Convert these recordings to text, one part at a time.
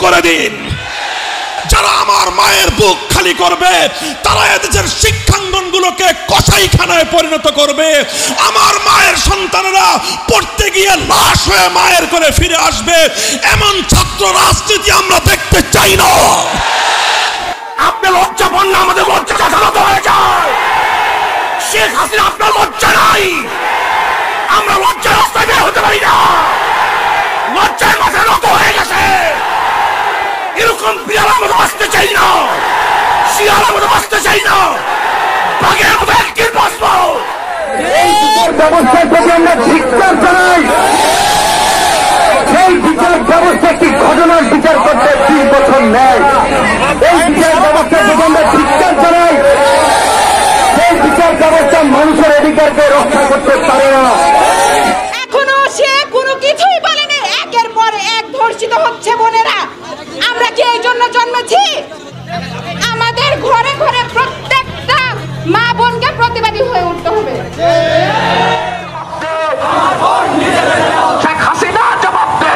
করে দিন। যারা আমার মায়ের বুক খালি করবে তারা এদেশের শিক্ষাঙ্গনগুলোকে কসাইখানায় পরিণত করবে। আমার মায়ের সন্তানেরা পড়তে গিয়ে লাশ হয়ে মায়ের করে ফিরে আসবে। এমন ছাত্র রাজনীতি আমরা দেখতে চাই না। আপনার লজ্জা পান না? আমাদের লজ্জা জানাতে হয়ে যায়। শেখ হাসিনা আপনার লজ্জা নাই। আমরা লজ্জার রাস্তায় বের হতে পারি না। লজ্জায় মাথা নত হয়ে গেছে। এরকম বিড়ালের মতো বাঁচতে চাই না, শিয়ালের মতো বাঁচতে চাই না, বাঘের মতো একদিন বাঁচবো। এই বিচার ব্যবস্থার প্রতি আমরা ধিক্কার জানাই। সেই বিচার ব্যবস্থা একটি ঘটনার বিচার করতে 30 বছর নেয়। এই বিচার ব্যবস্থার প্রতি আমরা ধিক্কার জানাই। সেই বিচার ব্যবস্থা মানুষের অধিকারকে রক্ষা করতে পারে না। এখনো সে কোনো কিছুই বলেনি। একের পর এক ধর্ষিত হচ্ছে বোনেরা। আমরা কি এই জন্য জন্মেছি? আমাদের ঘরে ঘরে প্রত্যেকটা মা বোনকে প্রতিবাদী হয়ে উঠতে হবে। শেখ হাসিনা জবাব দে।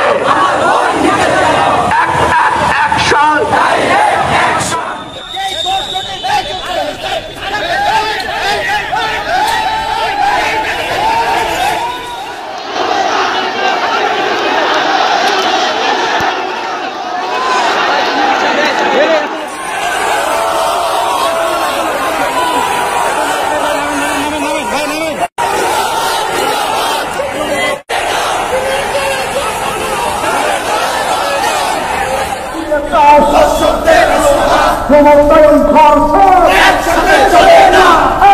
ক্ষমতায়ন ধর্ষণ একসাথে চলে না,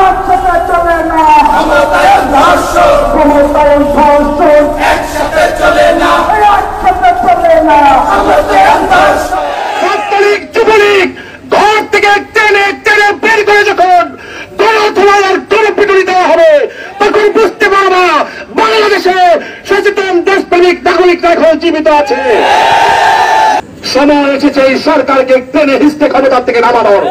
একসাথে চলে না। ক্ষমতায়ন ধর্ষণ, ক্ষমতায়ন ধর্ষণ একসাথে চলে না, একসাথে চলে না। ক্ষমতায়ন ধর্ষণ। ছাত্রলীগ যুবলীগ ঘর থেকে টেনে টেনে বের করে যখন গণধোলার গণপিটুনি দেওয়া হবে তখন বুঝতে পারবা বাংলাদেশে সচেতন দেশপ্রেমিক নাগরিকরা এখন জীবিত আছে। সময় এসেছে এই সরকারকে টেনে হিস্টে ক্ষমতার থেকে নামানোর।